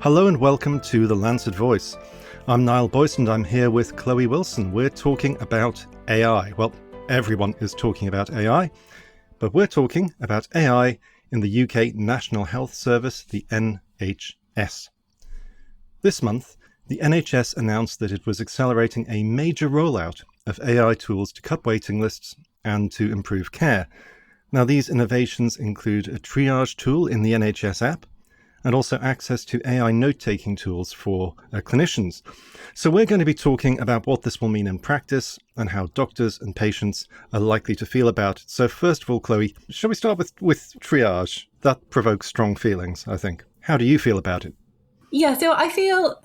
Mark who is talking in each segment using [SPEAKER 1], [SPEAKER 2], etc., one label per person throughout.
[SPEAKER 1] Hello and welcome to the Lancet Voice. I'm Niall, Boyce and I'm here with Chloe Wilson. We're talking about AI. Well, everyone is talking about AI, but we're talking about AI in the UK National Health Service, the NHS. This month, the NHS announced that it was accelerating a major rollout of AI tools to cut waiting lists and to improve care. Now, these innovations include a triage tool in the NHS app, and also access to AI note-taking tools for clinicians. So we're going to be talking about what this will mean in practice and how doctors and patients are likely to feel about it. So first of all, Chloe, shall we start with triage? That provokes strong feelings, I think. How do you feel about it?
[SPEAKER 2] Yeah, so I feel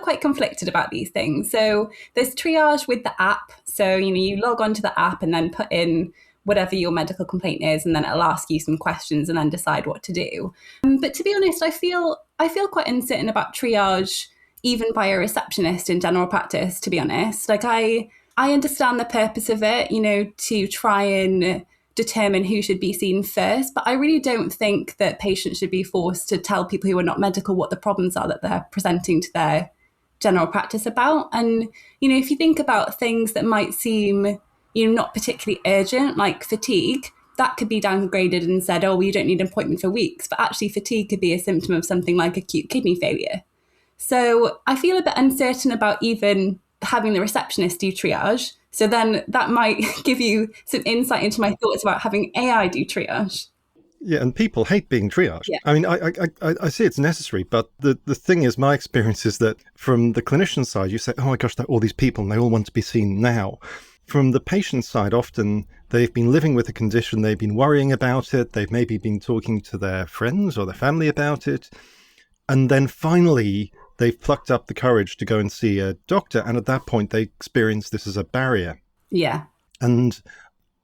[SPEAKER 2] quite conflicted about these things. So there's triage with the app. So, you log onto the app and then put in whatever your medical complaint is, and then it'll ask you some questions and then decide what to do. But to be honest, I feel quite uncertain about triage, even by a receptionist in general practice, to be honest. Like I understand the purpose of it, to try and determine who should be seen first, but I really don't think that patients should be forced to tell people who are not medical what the problems are that they're presenting to their general practice about. And, if you think about things that might seem not particularly urgent, like fatigue, that could be downgraded and said, oh, well, you don't need an appointment for weeks. But actually, fatigue could be a symptom of something like acute kidney failure. So I feel a bit uncertain about even having the receptionist do triage. So then that might give you some insight into my thoughts about having AI do triage.
[SPEAKER 1] Yeah, and people hate being triaged. Yeah. I mean, I see it's necessary, but the thing is, my experience is that from the clinician side, you say, oh my gosh, there are all these people and they all want to be seen now. From the patient side, often they've been living with a condition, they've been worrying about it, they've maybe been talking to their friends or their family about it, and then finally they've plucked up the courage to go and see a doctor, and at that point they experience this as a barrier.
[SPEAKER 2] Yeah.
[SPEAKER 1] And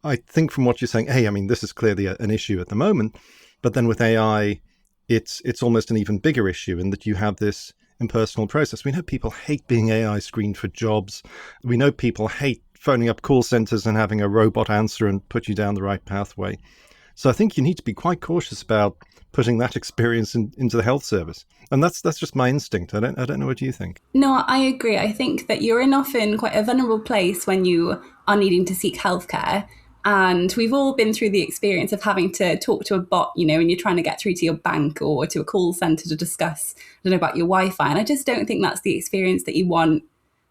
[SPEAKER 1] I think from what you're saying, hey, I mean, this is clearly an issue at the moment, but then with AI, it's almost an even bigger issue in that you have this impersonal process. We know people hate being AI screened for jobs. We know people hate phoning up call centers and having a robot answer and put you down the right pathway. So I think you need to be quite cautious about putting that experience into the health service. And that's just my instinct. I don't know what you think.
[SPEAKER 2] No, I agree. I think that you're in often quite a vulnerable place when you are needing to seek healthcare. And we've all been through the experience of having to talk to a bot, when you're trying to get through to your bank or to a call center to discuss, about your Wi-Fi. And I just don't think that's the experience that you want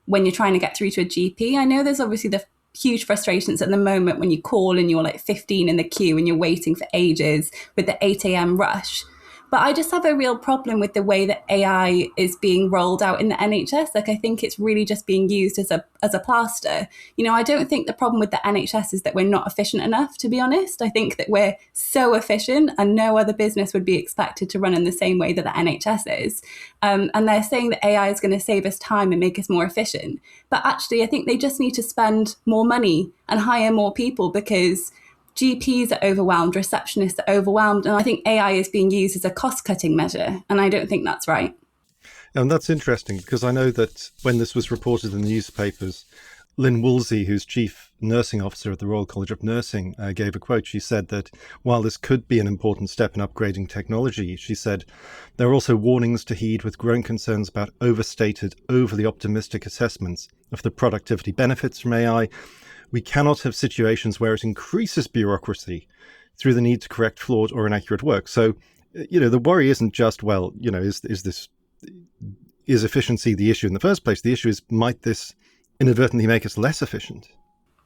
[SPEAKER 2] when you're trying to get through to a GP. I know there's obviously the huge frustrations at the moment when you call and you're like 15 in the queue and you're waiting for ages with the 8 a.m. rush. But I just have a real problem with the way that AI is being rolled out in the NHS. Like, I think it's really just being used as a plaster. I don't think the problem with the NHS is that we're not efficient enough, to be honest. I think that we're so efficient and no other business would be expected to run in the same way that the NHS is. And they're saying that AI is going to save us time and make us more efficient. But actually, I think they just need to spend more money and hire more people because GPs are overwhelmed, receptionists are overwhelmed, and I think AI is being used as a cost-cutting measure, and I don't think that's right.
[SPEAKER 1] And that's interesting because I know that when this was reported in the newspapers, Lynn Woolsey, who's Chief Nursing Officer at the Royal College of Nursing, gave a quote. She said that while this could be an important step in upgrading technology, she said, there are also warnings to heed with growing concerns about overstated, overly optimistic assessments of the productivity benefits from AI. We cannot have situations where it increases bureaucracy through the need to correct flawed or inaccurate work. So, the worry isn't just, well, is efficiency the issue in the first place? The issue is, might this inadvertently make us less efficient?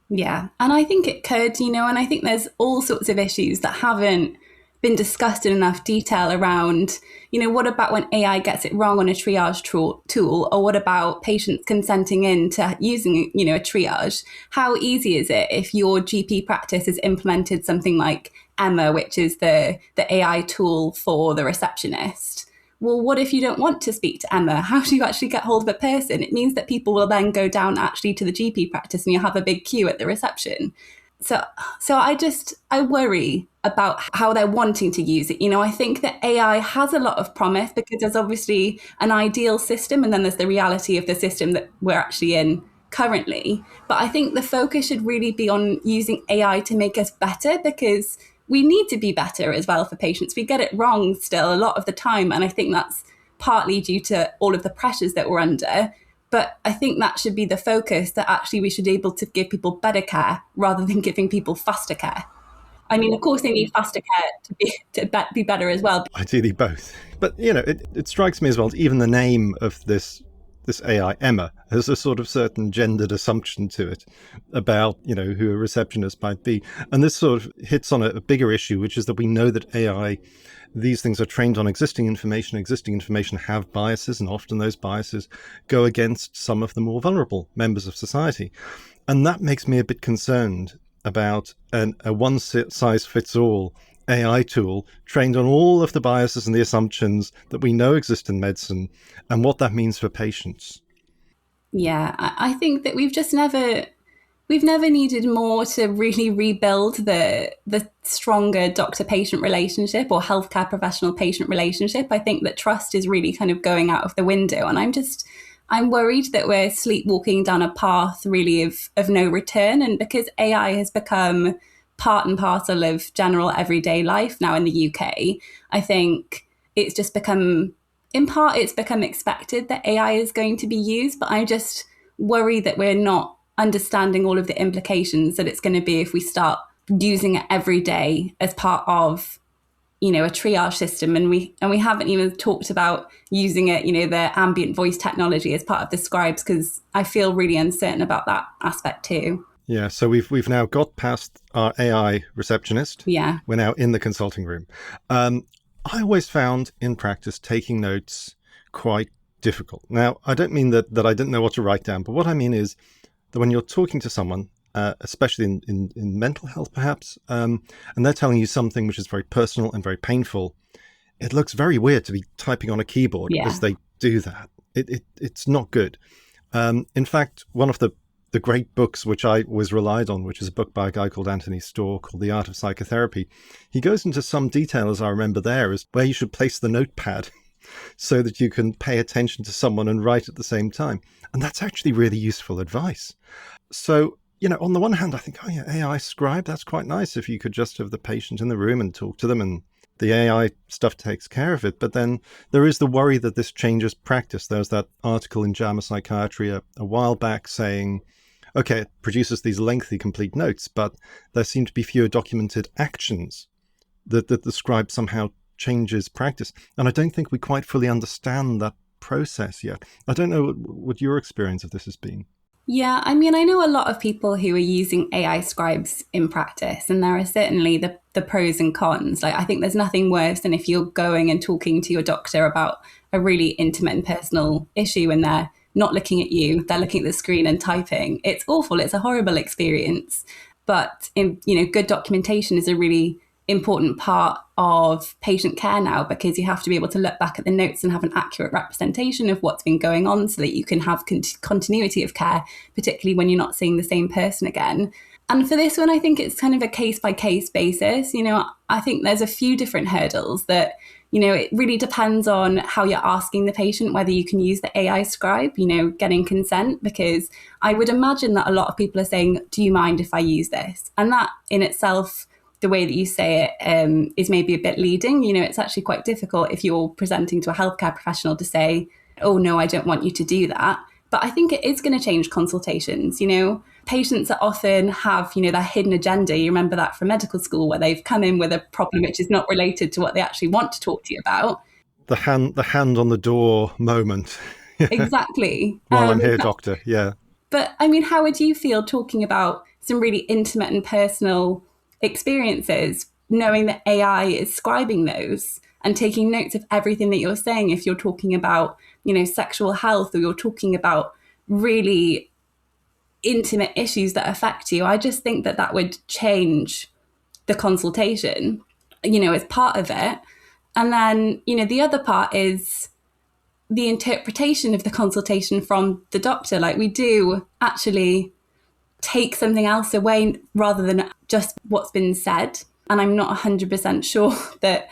[SPEAKER 2] Yeah, and I think it could, and I think there's all sorts of issues that haven't been discussed in enough detail around, what about when AI gets it wrong on a triage tool, or what about patients consenting in to using, a triage? How easy is it if your GP practice has implemented something like Emma, which is the AI tool for the receptionist? Well, what if you don't want to speak to Emma? How do you actually get hold of a person? It means that people will then go down actually to the GP practice and you'll have a big queue at the reception. So I worry about how they're wanting to use it. I think that AI has a lot of promise because there's obviously an ideal system and then there's the reality of the system that we're actually in currently. But I think the focus should really be on using AI to make us better because we need to be better as well for patients. We get it wrong still a lot of the time. And I think that's partly due to all of the pressures that we're under. But I think that should be the focus, that actually we should be able to give people better care rather than giving people faster care. I mean, of course, they need faster care to be better as well.
[SPEAKER 1] Ideally both. But, it strikes me as well, even the name of this AI, Emma, has a sort of certain gendered assumption to it about, who a receptionist might be. And this sort of hits on a bigger issue, which is that we know that AI, these things are trained on existing information. Existing information have biases, and often those biases go against some of the more vulnerable members of society. And that makes me a bit concerned about a one-size-fits-all AI tool trained on all of the biases and the assumptions that we know exist in medicine and what that means for patients.
[SPEAKER 2] Yeah, I think that we've never needed more to really rebuild the stronger doctor-patient relationship or healthcare professional-patient relationship. I think that trust is really kind of going out of the window, and I'm worried that we're sleepwalking down a path really of no return. And because AI has become part and parcel of general everyday life now in the UK, I think it's just become, in part, it's become expected that AI is going to be used. But I just worry that we're not understanding all of the implications that it's going to be if we start using it every day as part of a triage system, and we haven't even talked about using it, the ambient voice technology as part of the scribes, because I feel really uncertain about that aspect too.
[SPEAKER 1] Yeah, so we've now got past our AI receptionist.
[SPEAKER 2] Yeah,
[SPEAKER 1] we're now in the consulting room. I always found in practice taking notes quite difficult. Now, I don't mean that I didn't know what to write down, but what I mean is that when you're talking to someone, especially in mental health, perhaps, and they're telling you something which is very personal and very painful, it looks very weird to be typing on a keyboard as they do that. It's not good. In fact, one of the great books which I always relied on, which is a book by a guy called Anthony Storr called The Art of Psychotherapy, he goes into some detail, as I remember there, as where you should place the notepad so that you can pay attention to someone and write at the same time. And that's actually really useful advice. So, on the one hand, I think, AI scribe, that's quite nice if you could just have the patient in the room and talk to them and the AI stuff takes care of it. But then there is the worry that this changes practice. There's that article in JAMA Psychiatry a while back saying, okay, it produces these lengthy complete notes, but there seem to be fewer documented actions that the scribe somehow changes practice. And I don't think we quite fully understand that process yet. I don't know what your experience of this has been.
[SPEAKER 2] Yeah, I mean, I know a lot of people who are using AI scribes in practice, and there are certainly the pros and cons. Like, I think there's nothing worse than if you're going and talking to your doctor about a really intimate and personal issue and they're not looking at you, they're looking at the screen and typing. It's awful. It's a horrible experience. But good documentation is a really important part of patient care now, because you have to be able to look back at the notes and have an accurate representation of what's been going on so that you can have continuity of care, particularly when you're not seeing the same person again. And for this one, I think it's kind of a case-by-case basis. I think there's a few different hurdles that, it really depends on how you're asking the patient whether you can use the AI scribe, getting consent, because I would imagine that a lot of people are saying, do you mind if I use this? And that in itself, the way that you say it is maybe a bit leading. It's actually quite difficult if you're presenting to a healthcare professional to say, oh, no, I don't want you to do that. But I think it is going to change consultations. Patients that often have, their hidden agenda. You remember that from medical school, where they've come in with a problem which is not related to what they actually want to talk to you about.
[SPEAKER 1] The hand on the door moment.
[SPEAKER 2] Exactly.
[SPEAKER 1] While I'm here, doctor. Yeah.
[SPEAKER 2] But I mean, how would you feel talking about some really intimate and personal experiences, knowing that AI is scribing those and taking notes of everything that you're saying? If you're talking about, sexual health, or you're talking about really intimate issues that affect you, I just think that would change the consultation, as part of it. And then, the other part is the interpretation of the consultation from the doctor. Like, we do actually take something else away rather than just what's been said. And I'm not 100% sure that,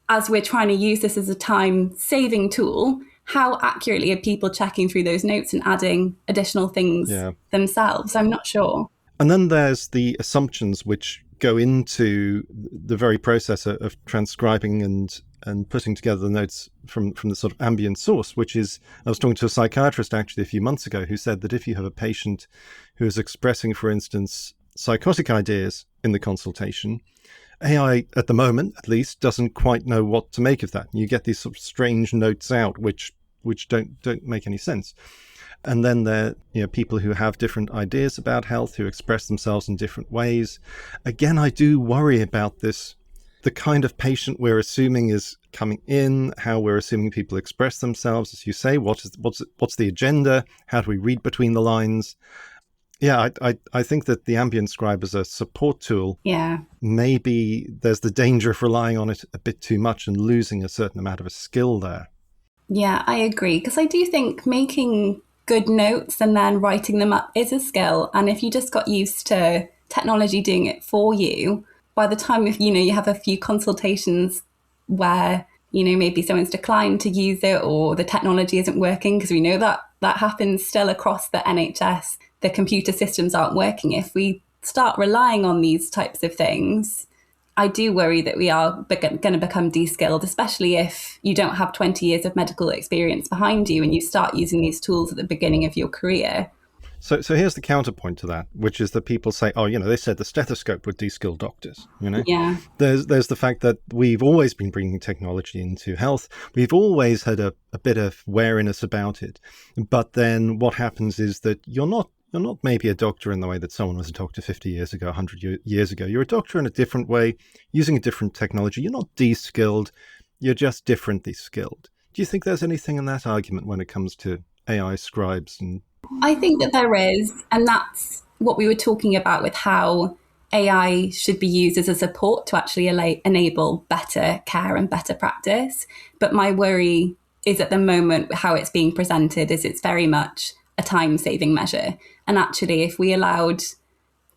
[SPEAKER 2] as we're trying to use this as a time-saving tool, how accurately are people checking through those notes and adding additional things themselves? I'm not sure.
[SPEAKER 1] And then there's the assumptions which go into the very process of transcribing and putting together the notes from the sort of ambient source, which is, I was talking to a psychiatrist actually a few months ago who said that if you have a patient who is expressing, for instance, psychotic ideas in the consultation, AI at the moment, at least, doesn't quite know what to make of that. You get these sort of strange notes out which don't make any sense. And then there are people who have different ideas about health, who express themselves in different ways. Again, I do worry about this, the kind of patient we're assuming is coming in, how we're assuming people express themselves. As you say, what's the agenda? How do we read between the lines? Yeah, I think that the ambient scribe as a support tool, maybe there's the danger of relying on it a bit too much and losing a certain amount of a skill there.
[SPEAKER 2] Yeah, I agree. Because I do think making good notes and then writing them up is a skill. And if you just got used to technology doing it for you, by the time you have a few consultations where maybe someone's declined to use it or the technology isn't working, because we know that happens still across the NHS, the computer systems aren't working. If we start relying on these types of things, I do worry that we are going to become de-skilled, especially if you don't have 20 years of medical experience behind you and you start using these tools at the beginning of your career.
[SPEAKER 1] So here's the counterpoint to that, which is that people say, they said the stethoscope would de-skill doctors,
[SPEAKER 2] Yeah.
[SPEAKER 1] There's the fact that we've always been bringing technology into health. We've always had a bit of wariness about it. But then what happens is that you're not maybe a doctor in the way that someone was a doctor 50 years ago, 100 years ago. You're a doctor in a different way, using a different technology. You're not de-skilled. You're just differently skilled. Do you think there's anything in that argument when it comes to AI scribes?
[SPEAKER 2] I think that there is. And that's what we were talking about with how AI should be used as a support to actually enable better care and better practice. But my worry is at the moment how it's being presented is it's very much a time-saving measure. And actually, if we allowed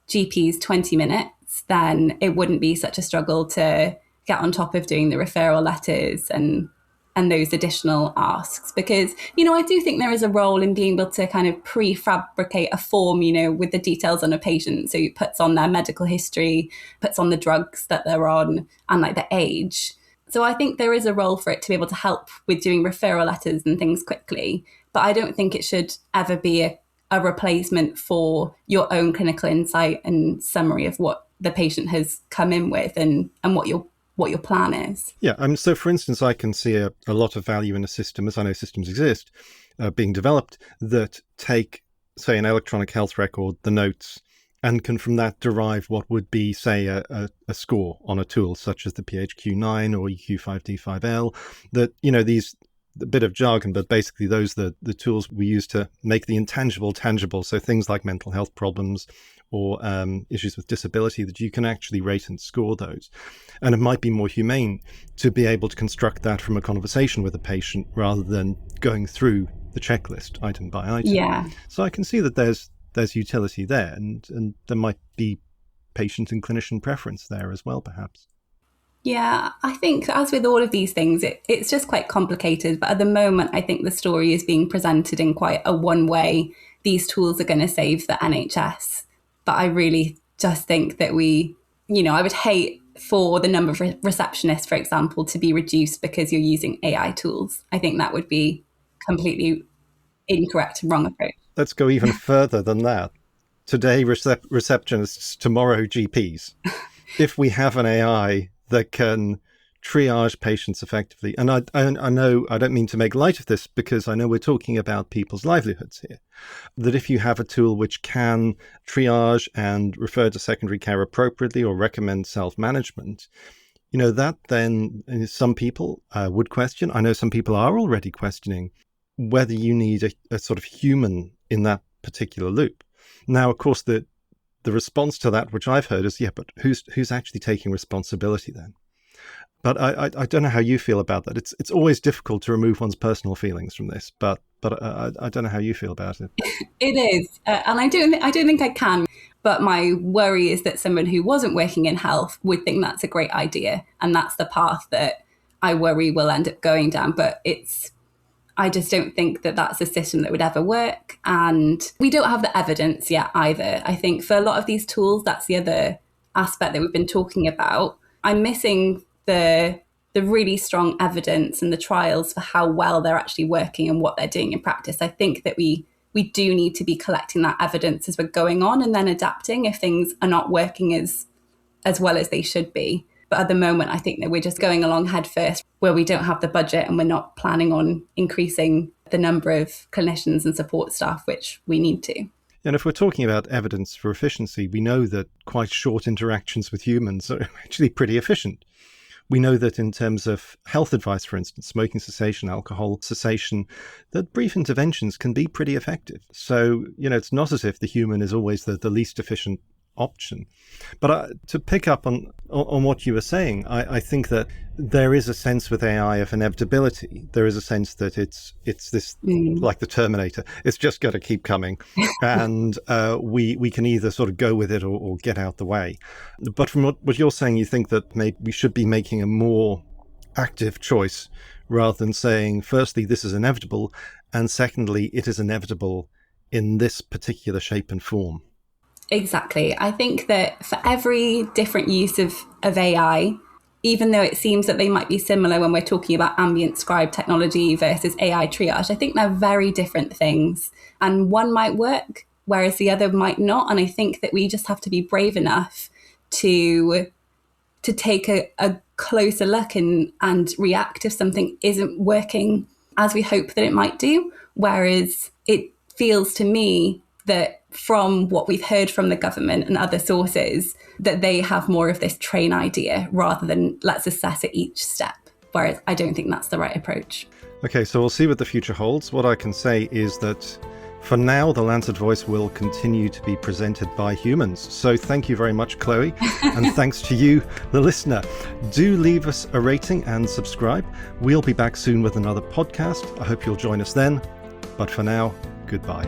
[SPEAKER 2] GPs 20 minutes, then it wouldn't be such a struggle to get on top of doing the referral letters and those additional asks. Because, I do think there is a role in being able to kind of prefabricate a form, with the details on a patient. So it puts on their medical history, puts on the drugs that they're on and like the age. So I think there is a role for it to be able to help with doing referral letters and things quickly. But I don't think it should ever be a replacement for your own clinical insight and summary of what the patient has come in with and what your plan is.
[SPEAKER 1] Yeah, so for instance, I can see a lot of value in a system, as I know systems exist, being developed that take, say, an electronic health record, the notes, and can from that derive what would be, say, a score on a tool such as the PHQ-9 or EQ-5D-5L, that, these, a bit of jargon, but basically those are the tools we use to make the intangible tangible. So things like mental health problems or issues with disability, that you can actually rate and score those. And it might be more humane to be able to construct that from a conversation with a patient rather than going through the checklist item by item.
[SPEAKER 2] Yeah.
[SPEAKER 1] So I can see that there's utility there, and there might be patient and clinician preference there as well, perhaps.
[SPEAKER 2] Yeah, I think as with all of these things, it's just quite complicated. But at the moment, I think the story is being presented in quite a one way. These tools are going to save the NHS. But I really just think that I would hate for the number of receptionists, for example, to be reduced because you're using AI tools. I think that would be completely incorrect and wrong approach.
[SPEAKER 1] Let's go even further than that. Today, receptionists, tomorrow, GPs. If we have an AI that can triage patients effectively, and I know I don't mean to make light of this because I know we're talking about people's livelihoods here, that if you have a tool which can triage and refer to secondary care appropriately or recommend self-management, that then some people would question. I know some people are already questioning whether you need a sort of human in that particular loop. Now, of course, the response to that, which I've heard, is, yeah, but who's actually taking responsibility then? But I don't know how you feel about that. It's always difficult to remove one's personal feelings from this, but I don't know how you feel about it.
[SPEAKER 2] It is, and I don't think I can. But my worry is that someone who wasn't working in health would think that's a great idea, and that's the path that I worry we'll end up going down. But I just don't think that that's a system that would ever work. And we don't have the evidence yet either. I think for a lot of these tools, that's the other aspect that we've been talking about. I'm missing the really strong evidence and the trials for how well they're actually working and what they're doing in practice. I think that we do need to be collecting that evidence as we're going on and then adapting if things are not working as well as they should be. But at the moment, I think that we're just going along head first where we don't have the budget and we're not planning on increasing the number of clinicians and support staff, which we need to.
[SPEAKER 1] And if we're talking about evidence for efficiency, we know that quite short interactions with humans are actually pretty efficient. We know that in terms of health advice, for instance, smoking cessation, alcohol cessation, that brief interventions can be pretty effective. So, it's not as if the human is always the least efficient option. But to pick up on what you were saying, I think that there is a sense with AI of inevitability. There is a sense that it's this, like the Terminator, it's just going to keep coming. And we can either sort of go with it or get out the way. But from what you're saying, you think that maybe we should be making a more active choice rather than saying, firstly, this is inevitable, and secondly, it is inevitable in this particular shape and form.
[SPEAKER 2] Exactly. I think that for every different use of AI, even though it seems that they might be similar when we're talking about ambient scribe technology versus AI triage, I think they're very different things. And one might work, whereas the other might not. And I think that we just have to be brave enough to take a closer look and react if something isn't working as we hope that it might do. Whereas it feels to me that from what we've heard from the government and other sources, that they have more of this train idea rather than let's assess at each step, whereas I don't think that's the right approach.
[SPEAKER 1] Okay, so we'll see what the future holds. What I can say is that for now, the Lancet Voice will continue to be presented by humans. So thank you very much, Chloe, and thanks to you, the listener. Do leave us a rating and subscribe. We'll be back soon with another podcast. I hope you'll join us then. But for now, goodbye.